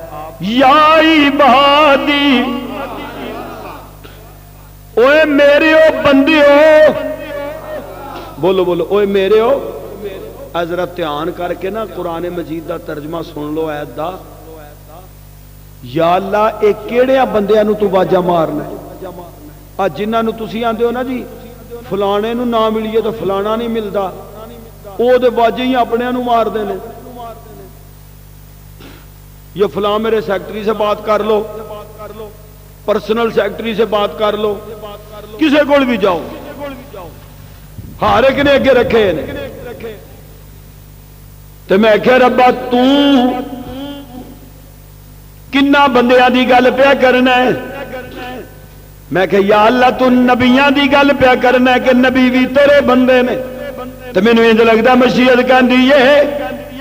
یا عبادی اوے میرے او بندیو بولو بولو اوے میرے او ذرا دھیان کر کے نا قرآن مجید دا ترجمہ سن لو ایت دا یا اللہ اے کیڑیاں بندیاں نو تو واجا مارنا جنہاں نو تسی آندے ہو نا جی فلانے نو نہ ملیے تو فلانا نہیں ملتا او دے واجے ہی اپنے نو مار دینے یہ فلاں میرے سیکٹری سے بات کر لو پرسنل سیکٹری سے بات کر لو کسے کول بھی جاؤ ہر ایک نے اگے رکھے تو میں کہ ربا تو کنا بندیاں دی گل پیا کرنا ہے میں کہ یا اللہ تو نبیاں دی گل پیا کرنا ہے کہ نبی بھی تیرے بندے نے تو مینوں انج لگدا مشیت کہندی ہے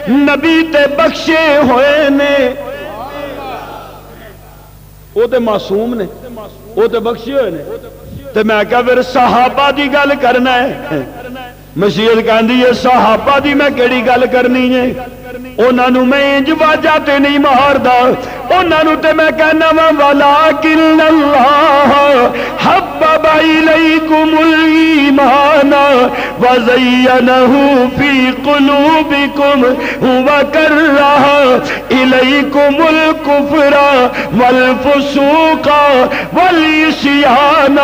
نبی تے بخشے ہوئے نے وہ تے معصوم نے وہ تے بخشے ہوئے نے تو میں کہ پھر صحابہ دی گل کرنا ہے مشیت کہندی ہے صحابہ دی میں کیڑی گل کرنی ہے انہاں نو میں انج واجا تے نہیں ماردا انہاں نو تے میں کہنا وا ولکن اللہ حبب الیکم الایمان وزینہ فی قلوبکم وکرہ الیکم الکفر والفسوق والعصیان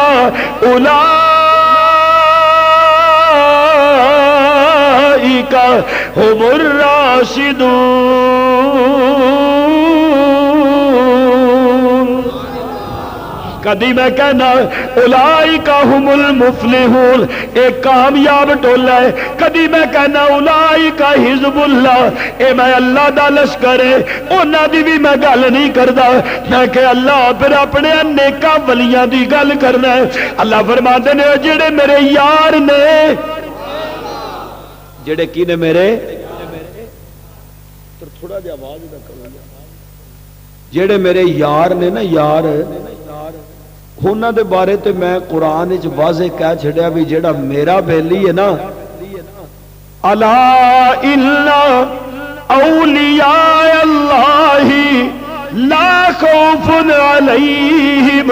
اولئک هم الراشدون کدی میں کہنا اولئک هم المفلحون ایک کامیاب ٹولہ ہے کدی میں کہنا اولئک حزب اللہ اے میں اللہ دا لشکر ہے انہاں دی بھی میں گل نہیں کردا میں کہ اللہ پھر اپنے نیکاں ولیاں دی گل کرنا ہے اللہ فرماتے نے جڑے میرے یار نے جڑے کی نے میرے تھوڑا جا آواز جڑے میرے یار نے نا یار انہاں دے بارے تے میں قرآن وچ واضح کہہ چھڑیا بھی جڑا میرا بیلی ہے نا الا ان اولیاء اللہ لا خوف علیہم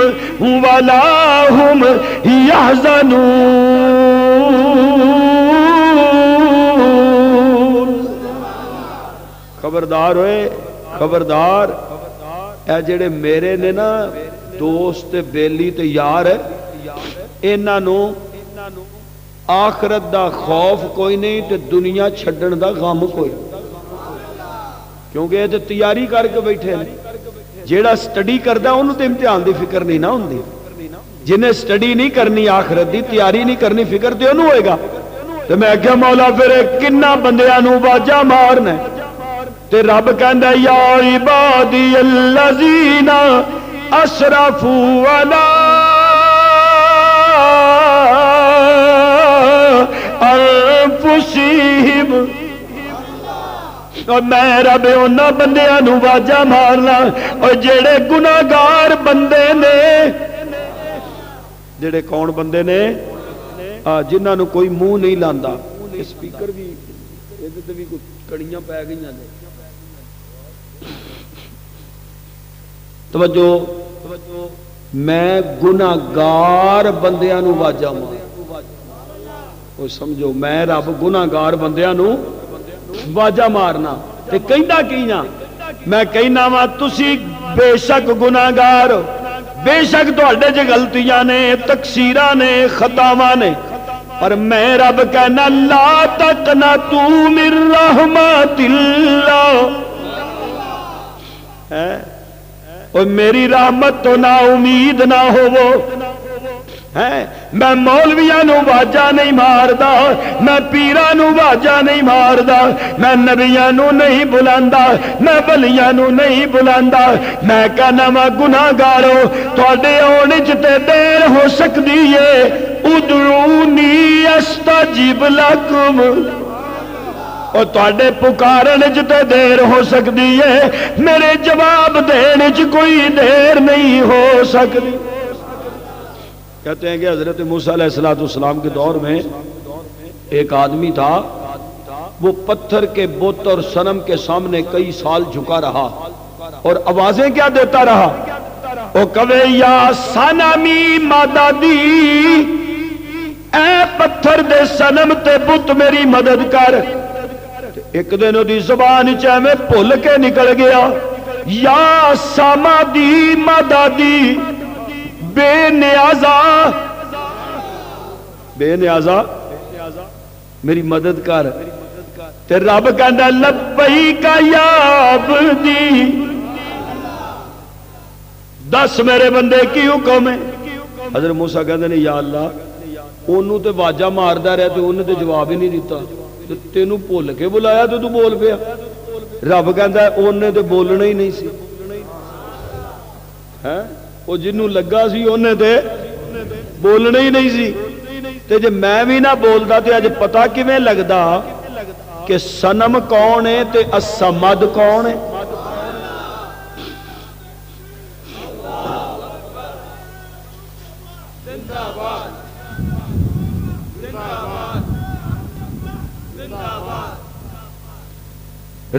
ولا هم يحزنون خبردار ہوئے خبردار اے جڑے میرے نے نا دوست بیلی تے یار انہاں نو آخرت دا خوف کوئی نہیں تے دنیا چھڈن دا غم کوئی کیونکہ یہ تے تیاری کر کے بیٹھے ہیں جیڑا سٹڈی کردا انہوں تے امتحان دی فکر نہیں نہ ہوندی جنہیں سٹڈی نہیں کرنی آخرت دی تیاری نہیں کرنی فکر تے انہوں ہوئے گا تو میں کہا مولا پھر کنہ بندیاں نو باجا مارنا تے رب کہندا یا عبادی الذین اسرفوا علی انفسہم، اور میں رب انہاں بندیاں نو واجا مارنا اور جڑے گناہگار بندے نے، جڑے کون بندے نے؟ جنہاں نو کوئی منہ نہیں لاندا. سپیکر بھی ادھر تے بھی کچھ کڑیاں پی گئیاں نے. توجہ، میں گناہگار بندیاں نو واجا مار. او سمجھو میں رب گناہگار بندیاں نو واجا مارنا. تے کہندا کیاں؟ میں کہنا وا تسی بے شک گناہگار، بے شک تواڈے چ غلطیاں نے، تقصیراں نے، خطاواں نے، پر میں رب کہنا لا تقنطوا من رحمت اللہ. اور میری رحمت تو نا امید نہ ہوو. میں مولویاں نو واجا نہیں ماردا، میں پیراں نو واجا نہیں ماردا، میں نبیاں نو نہیں بلاندا، میں ولیاں نو نہیں بلاندا. میں کہنا وا گناہگارو تواڈے آنے چ تے دیر ہو سکدی ہے. ادعونی استجب لکم، اور تواڈے پکارن چ تے دیر ہو سکدی ہے، میرے جواب دینے چ کوئی دیر نہیں ہو سکتی. کہتے ہیں کہ حضرت موسیٰ علیہ السلام کے دور میں ایک آدمی تھا، وہ پتھر کے بت اور صنم کے سامنے کئی سال جھکا رہا اور آوازیں کیا دیتا رہا؟ او کہے یا صنمی مددی، اے پتھر دے صنم تے بت میری مدد کر. ایک دن دی زبان میں بھول کے نکل گیا یا سمادی مددی، بے نیازا، بے نیازا میری مدد کر. تے رب کہندا لبیک یا عبدی، دس میرے بندے کی حکم ہے. حضرت موسیٰ کہندے نے یا اللہ انہوں تے واجا ماردا رہا تے انہیں تے جواب ہی نہیں دیتا، تے تینوں بھول کے بلایا تے تو بول پیا. رب کہندا انہیں تے بولنا ہی نہیں سی، وہ جنوں لگا سی انہیں تے بولنا ہی نہیں سی. تے جے میں بھی نہ بولدا تے اج پتہ کیویں لگدا کہ صنم کون ہے تے الصمد کون ہے.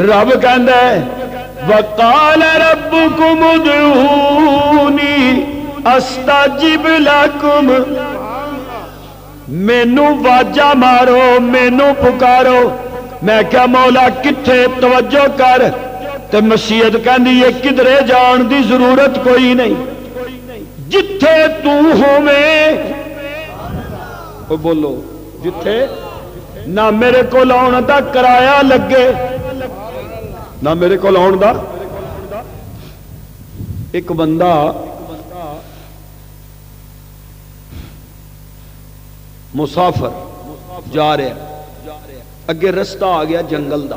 رب کہندا ہے وقال ربکم ادعونی استجب لکم، مینوں واجا مارو، مینوں پکارو. میں کیا مولا کتھے؟ توجہ کر. تے مشیت کہندی ہے کدھرے جان دی ضرورت کوئی نہیں، جتھے تو ہوویں. او بولو جتھے، نہ میرے کو آن دا کرایہ لگے، نہ میرے کو آن دا. ایک بندہ مسافر جا رہا، اگے رستہ آ گیا جنگل دا.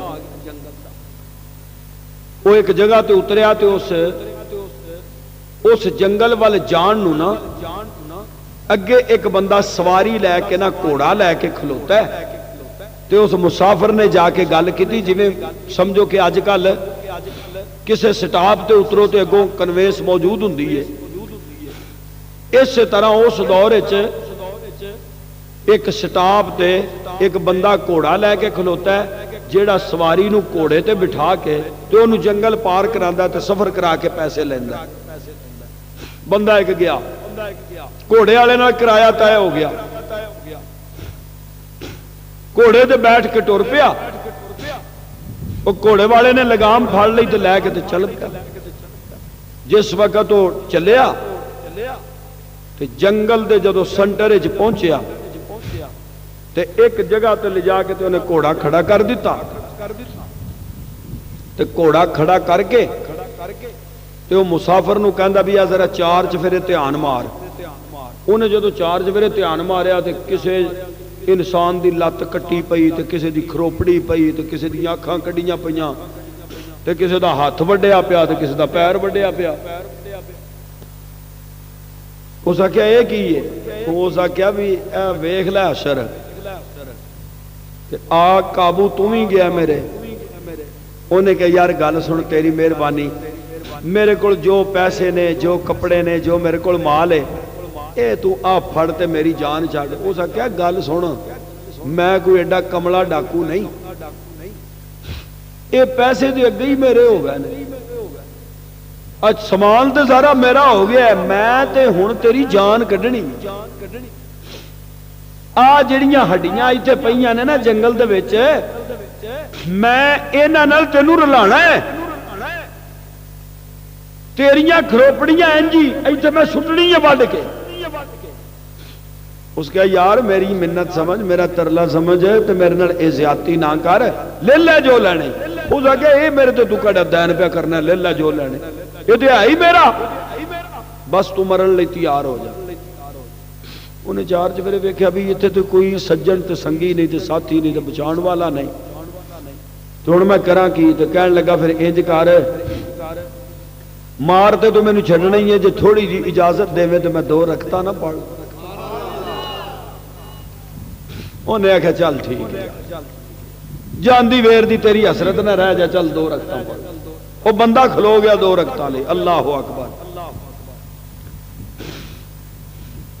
وہ ایک جگہ تے اتریا تے اس جنگل وال جان نو نا اگے ایک بندہ سواری لے کے نہ گھوڑا لے کے کھلوتا ہے. تے اس مسافر نے جا کے گل کی، جویں سمجھو کہ اج کل کسے سٹاپ تے اترو تے اگوں کنوینس موجود ہوندی ہے. اس طرح اس دور وچ ایک سٹاپ تے ایک بندہ گھوڑا لے کے کھلوتا ہے، جیڑا سواری نو گھوڑے تے بٹھا کے تے اونوں جنگل پار کراندا تے سفر کرا کے پیسے لیندا. بندہ ایک گیا، گھوڑے والے نال کرایہ طے ہو گیا، گھوڑے تے بیٹھ کے ٹر پیا. وہ گھوڑے والے نے لگام پھڑ لی تے لے کے تے چل پیا. جس وقت وہ چلیا تے جنگل دے جدو سنٹر وچ پہنچیا تے ایک جگہ تے لے جا کے تے انہیں گھوڑا کھڑا کر دیتا. تے گھوڑا کھڑا کر کے تے وہ مسافر نو کہندا بھی ذرا چار چفیرے دھیان مار. انہیں جدو چار چفیرے دھیان ماریا تے کسے انسان دی لت کٹی پئی تے کسے دی کھروپڑی پئی تے کسے دی اکھاں کڈیاں پیاں تے کسے دا ہاتھ وڈیا پیا تے کسے دا پیر وڈیا پیا. اس آخیا یہ کی ہے؟ اس آخیا بھی ویخ لے اشر کہ آ قابو تو ہی گیا میرے. انہیں کہ یار گل سن تیری مہربانی میرے کو جو پیسے نے جو کپڑے نے جو میرے کو مال ہے اے تو آ پھڑ تے میری جان چھڈ. اس آخیا گل سن میں کوئی ایڈا کملا ڈاکو نہیں یہ پیسے تو اگے ہی میرے ہو گئے اچھا سامان تو سارا میرا ہو گیا میں تے ہن تیری جان کڈنی آ جڑیاں ہڈیاں اتنے پئیاں نے نا جنگل دے وچ میں انہاں نال تینوں رلانا ہے تیریاں کھروپڑیاں انجی ایتھے میں سٹنی ہے وڈ کے. اس کہا یار میری منت سمجھ میرا ترلا سمجھ تو میرے نال اے زیادتی نہ کر لے جو لینے. اس آگے اے میرے تو کڑا دین پہ کرنا لے جو لینے یہ تو ہے ہی میرا بس تو مرن لئی تیار ہو جا. انہیں چار چفیرے ویکھیا بھی اتنے تو کوئی سجن تے سنگی نہیں تے ساتھی نہیں تے بچان والا نہیں تو ہن میں کراں کی. تو کہن لگا پھر انج کر مارتے تو مینوں چھڈنا ہی ہے جے تھوڑی جی اجازت دے تو میں 2 رکھتا نہ پڑھ. انہیں آخیا چل ٹھیک ہے جاندی ویر دی تیری حسرت نہ رہ جا چل 2 رکھتا پڑھ. وہ بندہ کھلو گیا 2 رکھتا لے. اللہ اکبر.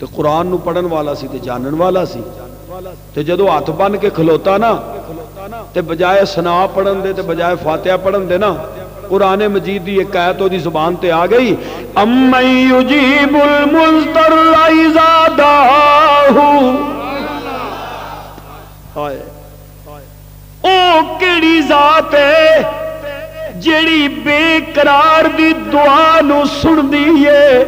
تو قرآن نو پڑھن والا سی تے جانن والا سی تے جدو ہاتھ بن کے کھلوتا نا تے بجائے ثنا پڑھن دے تے بجائے فاتحہ پڑھن دے نا قرآن مجید دی ایک آیت دی زبان تے آ گئی امن یجیب المضطر اذا دعاہ. او کیڑی ذات ہے جیڑی بے قرار دی دعا نو سن دیئے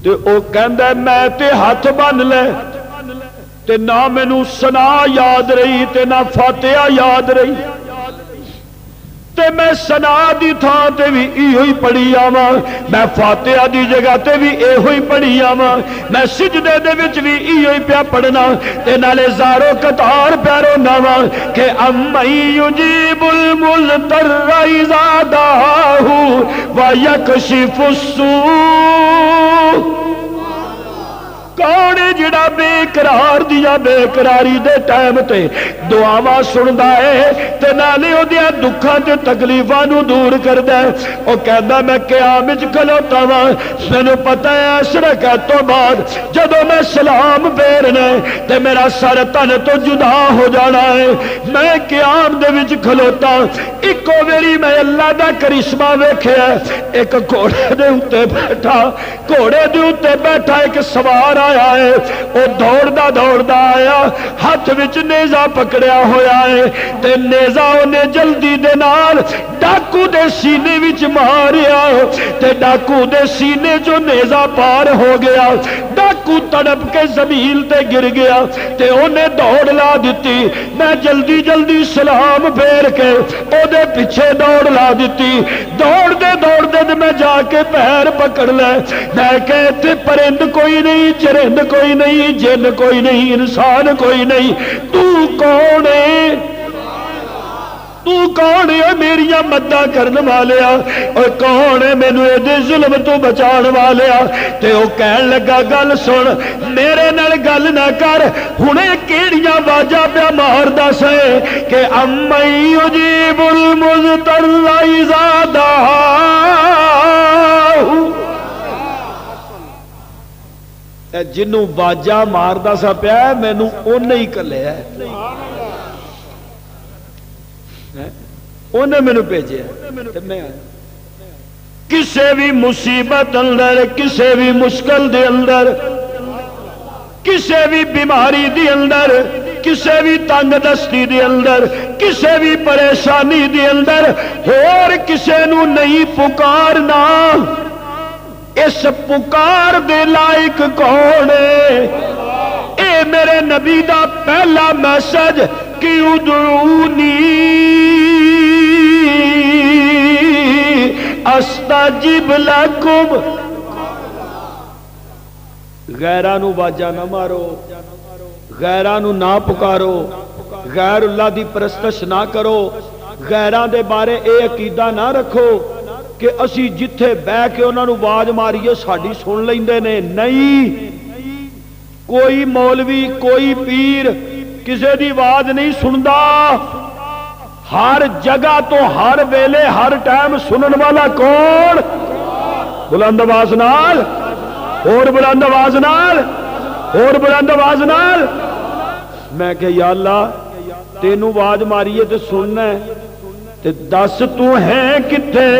تے او کہندا میں تے ہاتھ بن لے تے نہ مینوں ثنا یاد رہی تے نہ فاتحہ یاد رہی تے میں ثنا دی تھاں تے بھی ایہو ہی پڑھی آواں میں فاتحہ دی جگہ تے بھی ایہو ہی پڑھی آواں میں سجدے دے وچ بھی ایہو ہی پیا پڑھنا تے نالے زارو قطار پیا رونا وا کہ امن یجیب المضطر اذا دعاہ ویکشف السوء. کون جڑا بے قرار دیا بے قراری دے ٹائم تے دعاواں سندا ہے تے نالے اودیاں دکھاں تے تکلیفاں نو دور کردا ہے. او کہندا میں قیام وچ کھلوتا وا مینوں پتہ ہے اس رکعت تو بعد جدوں میں سلام پھیرنا تے میرا سر تن تو جدا ہو جانا ہے. میں قیام دے وچ کھلوتا اکو ویری میں اللہ دا کرشمہ ویکھیا ایک گھوڑے دے اوتے بیٹھا گھوڑے دے اوتے بیٹھا ایک سوار آیا ہے وہ دوڑدا آیا ہاتھ وچ نیزا پکڑیا ہویا ہے تے نیزا انہیں جلدی دے نال ڈاکو دے سینے وچ ماریا تے ڈاکو دے سینے جو نیزا پار ہو گیا ڈاکو تڑپ کے زمین تے گر گیا تے انہیں دوڑ لا دیتی. میں جلدی جلدی سلام پھیر کے او دے پیچھے دوڑ لا دیتی. دوڑ دے میں جا کے پیر پکڑ لے میں کہتے پرند کوئی نہیں چرند کوئی نہیں جن کوئی نہیں انسان کوئی نہیں تو کون ہے تو کون ہے میریاں مدہ کرن والیا اور کون ہے مینوں اے ظلم تو بچان والیا. تے او کہن لگا گل سن میرے نال گل نہ کر ہنے کیڑیاں واجاں پیا ماردا سے کہ امن یجیب المضطر اذا دعاہ. جنوں واجا ماردا سا پیا مینوں اونے ہی کلیا اونے مینوں بھیجیا تے میں کسے بھی مصیبت اندر کسے بھی مشکل دے اندر کسے بھی بیماری دے اندر کسے بھی تنگ دستی دے اندر کسے بھی پریشانی دے اندر اور کسے نو نہیں پکارنا اس پکار دے لائق کون ہے. اے میرے نبی دا پہلا میسج کہ ادعونی استجب لکم. غیرانو واجہ نہ مارو غیرانو نہ پکارو غیر اللہ دی پرستش نہ کرو غیران دے بارے اے عقیدہ نہ رکھو کہ اسی جتھے بہ کے انہاں نو آواز ماریے ساڈی سن لیندے نے. نہیں کوئی مولوی کوئی پیر کسی دی آواز نہیں سندا، ہر جگہ تو ہر ویلے ہر ٹائم سنن والا کون؟ بلند آواز نال، اور بلند آواز نال، اور بلند آواز نال۔ میں کہ یا اللہ تینوں آواز ماریے تے سننا ہے تے دس تو ہے کتھے؟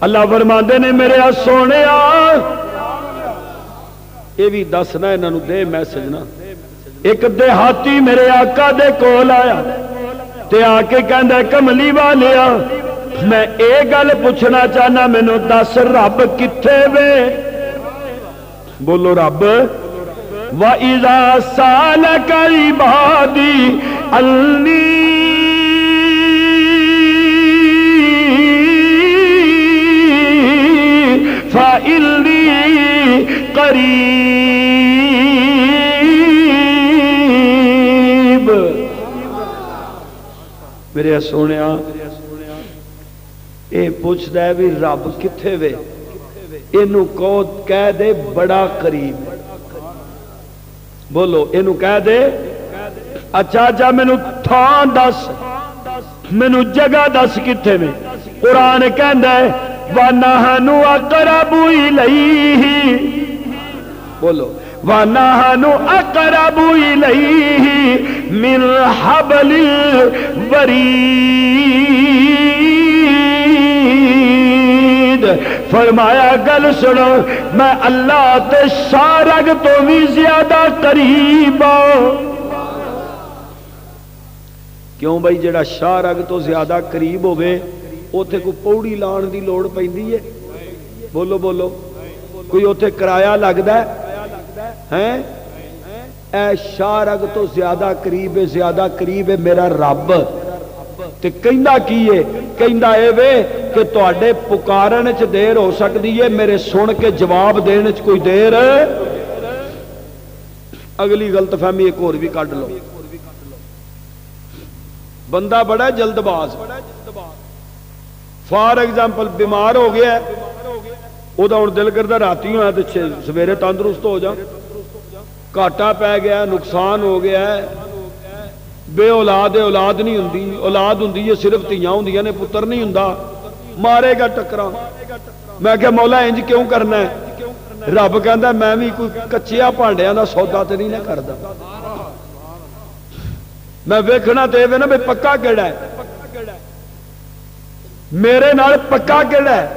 اللہ فرماندے نے میرے سونے یہ بھی دسنا انہوں دے میسج نا۔ ایک دیہاتی میرے آقا دے کول آیا تے آ کے کہندا کملی والیا میں اے گل پوچھنا چاہنا مینو دس رب کتھے وے؟ بولو رب۔ وَإِذَا سَأَلَكَ عِبَادِي عَنِّي فَإِنِّي قریب۔ میرے سونے اے پوچھتا ہے بھی رب کتھے وے؟ اینو کہہ دے بڑا قریب۔ بولو اینو کہہ دے اچھا اچھا مینو تھان دس، مینو جگہ دس کتھے میں؟ قرآن کہندا ہے وَنَحْنُ أَقْرَبُ إِلَيْهِ، بولو وَنَحْنُ أَقْرَبُ إِلَيْهِ مِنْ حَبْلِ الْوَرِيدِ۔ فرمایا گل سنو میں اللہ تے شارگ تو بھی زیادہ قریب ہوں۔ کیوں بھائی جڑا شارگ تو زیادہ قریب ہوئے اوتھے کوئی پوڑی لان دی لوڑ پیندی ہے؟ بولو بولو کوئی اوتھے کرایہ لگدا ہے؟ اے شارگ تو زیادہ قریب ہے، زیادہ قریب ہے میرا رب۔ تے کہندا کی ہے؟ کہندا اے وے کہ تواڈے پکارن چ دیر ہو سکدی ہے، میرے سن کے جواب دین چ کوئی دیر۔ اگلی غلط فہمی ایک اور بھی کڈ لو۔ بندہ بڑا جلد باز، فار ایگزامپل بیمار ہو گیا ہے، وہ ہوں دل کرتا راتی ہوا تو سویرے تندرست ہو جا، گھاٹا پی گیا، نقصان ہو گیا ہے، بے اولاد اولاد نہیں ہوں، اولاد ہوں صرف تیاں ہوں نے، پتر نہیں ہوں، مارے گا ٹکرا۔ میں کہ مولا انج کیوں کرنا ہے؟ رب کہندا میں بھی کوئی کچیا بھانڈیاں دا سودا تے نہیں نہ کردا، میں ویکھنا تے وے نا بھئی پکا کیڑا ہے، میرے نال پکا کیڑا ہے؟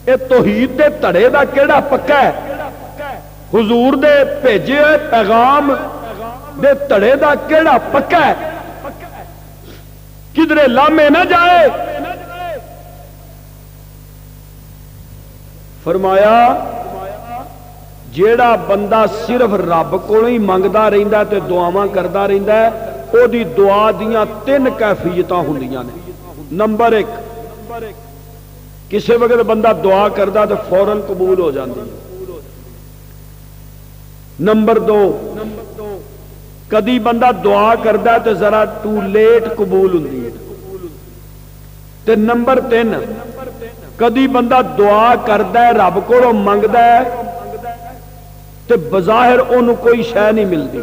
اے توحید دے تڑے دا کیڑا پکا ہے؟ حضور دے بھیجے ہوئے پیغام دے تڑے دا کیڑا پکا ہے؟ کدھرے لامے نہ جائے۔ فرمایا جیڑا بندہ صرف رب کو ہی منگدا رہندا تے دعاواں کردا رہندا ہے، او دی دعا دیاں 3 کیفیتاں ہوندیاں نے۔ نمبر 1 کسی وقت بندہ دعا کردا تو فوراً قبول ہو جاندی۔ نمبر 2 کدی بندہ دعا کردا تے ذرا ٹو لیٹ قبول ہوندی ہے۔ تے نمبر 3 کدی بندہ دعا کردا ہے رب کو منگدا ہے تے بظاہر انہوں کوئی شے نہیں ملتی۔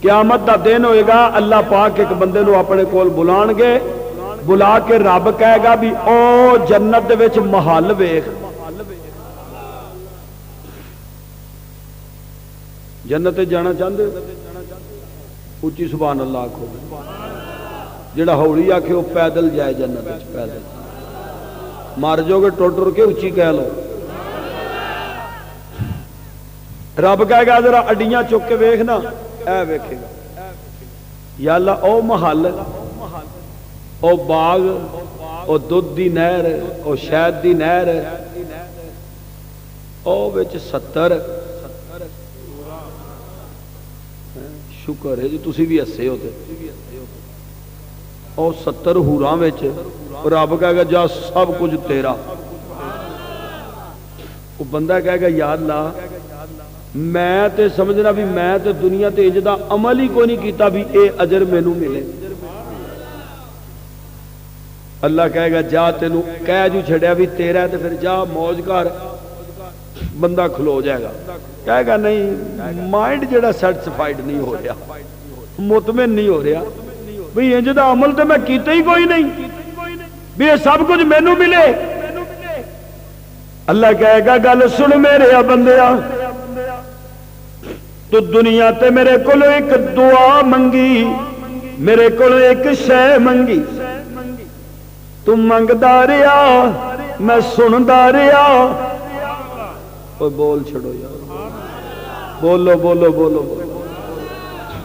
قیامت دا دن ہوئے گا، اللہ پاک ایک بندے نو اپنے کول بلان گے، بلا کے رب کہے گا بھی او جنت دے وچ محل ویکھ۔ جنت جانا چاہندے اچھی سبحان اللہ آکھو، جڑا ہولی آکھے وہ پیدل جائے جنت وچ، پیدل مار جو گے ٹر ٹر کے اچھی کہہ لو۔ رب کہے گا ذرا اڈیاں چک کے ویکھنا، اے ویکھے گا یا اللہ او محل، او باغ، او دودھ دی نہر، او شہد دی نہر، او وچ 70 شکر ہے جی تسی بھی ہسے ہوتے، او 70 حوراں وچ رب کہے گا جا سب کچھ تیرا۔ وہ بندہ کہے گا یا اللہ میں تے سمجھنا بھی میں تے دنیا تے انج دا عمل ہی کوئی نہیں کیتا بھی اے اجر مینوں ملے۔ اللہ کہے گا جا تینوں کہہ جو چھڑیا بھی تیرا ہے تے پھر جا موج کر، بندہ کھلو جائے گا، کہے گا نہیں مائنڈ جڑا سیٹسفائڈ نہیں ہو رہا، مطمئن نہیں ہو رہا بھئی انج دا عمل تو میں کیتا ہی کوئی نہیں بھی یہ سب کچھ مینوں ملے۔ اللہ کہے گا گل سن میرے بندیا، تو دنیا تے میرے کولو ایک دعا منگی، میرے کولو ایک شے منگی، تو منگدا رہیا میں سندا رہیا۔ اوے بول چھڑو یار، بولو بولو بولو بولو۔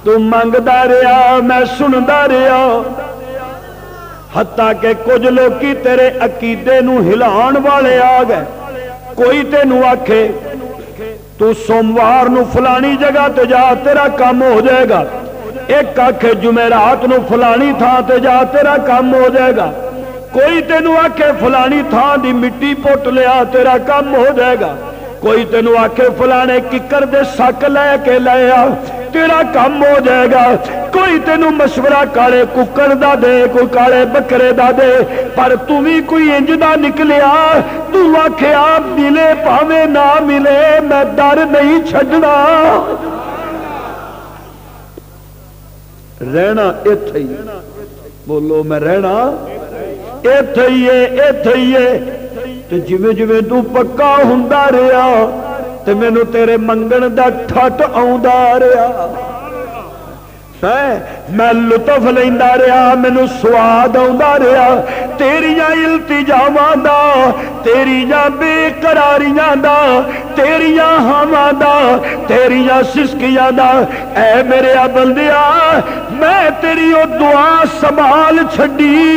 تو منگدا رہیا میں سندا رہیا، حتیٰ کہ کچھ لوکی تیرے عقیدے نو ہلان والے آ گئے۔ کوئی تینوں آکھے تو سوموار نو فلانی جگہ تے جا تیرا کام ہو جائے گا، ایک آکھے جمعرات نو فلانی تھان تے جا تیرا کام ہو جائے گا، کوئی تینوں آکھے فلانی تھان دی مٹی پٹ لیا تیرا کام ہو جائے گا، کوئی تینوں آکھے فلانے ککر دے سک لے کے لیا تیرا کام ہو جائے گا، کوئی تینوں مشورہ کالے ککر دا دے کوئی کالے بکرے دا دے، پر تو بھی کوئی انج دا نکلیا تو آکھیا ملے پاوے نہ ملے میں ڈر نہیں چھڈنا۔ رہنا ایتھے ہی، بولو میں رہنا ایتھے ہی ہے، ایتھے ہی ہے۔ تے جویں جویں تو پکا ہوندا رہیا تے مینوں تیرے منگن دا ٹھٹ آوندا رہیا، میں لطف لیندا رہیا، مینوں سواد آوندا رہیا تیریاں التجاواں دا، تیریاں بے قراریاں دا، تیریاں ہاواں دا، تیریاں سسکیاں دا۔ اے میرے بندیا میں تیری او دعا سنبھال چھڈی۔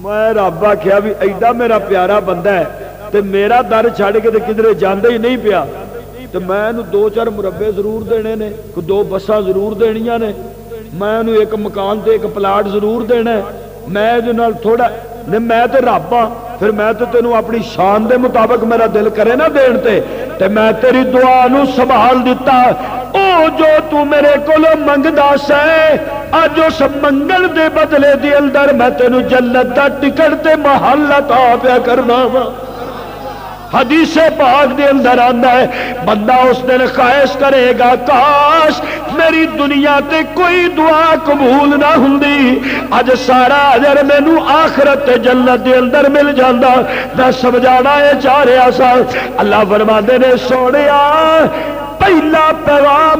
میں رب آکھیا بھی ایڈا میرا پیارا بندہ ہے تے میرا در چھڑ کے تے کدھر جاندے ہی نہیں پیا، تو میں انہوں 2-4 مربے ضرور دینے نے، 2 بساں ضرور دینیاں نے، میں انہوں ایک مکان تے ایک پلاٹ ضرور دینا ہے، میں نال تھوڑا نہیں، میں تے رب ہاں، پھر میں تے تینوں اپنی شان دے مطابق میرا دل کرے نہ دین تے میں تیری دعا نو سنبھال دیتا۔ او جو تو میرے کولو منگدا سے اج اس منگل دے بدلے دی اندر میں تینوں جنت دا ٹکٹ تے محل عطا پیا کرنا وا۔ حدیث پاک دے اندر آندا ہے بندہ اس دن خواہش کرے گا کاش میری دنیا تے کوئی دعا قبول نہ ہوندی، اج سارا اجر مینوں آخرت تے جنت دے اندر مل جاندا۔ میں سمجھانا اے چاہ رہا سا، اللہ فرماندے نے سونیا پہلا پیغام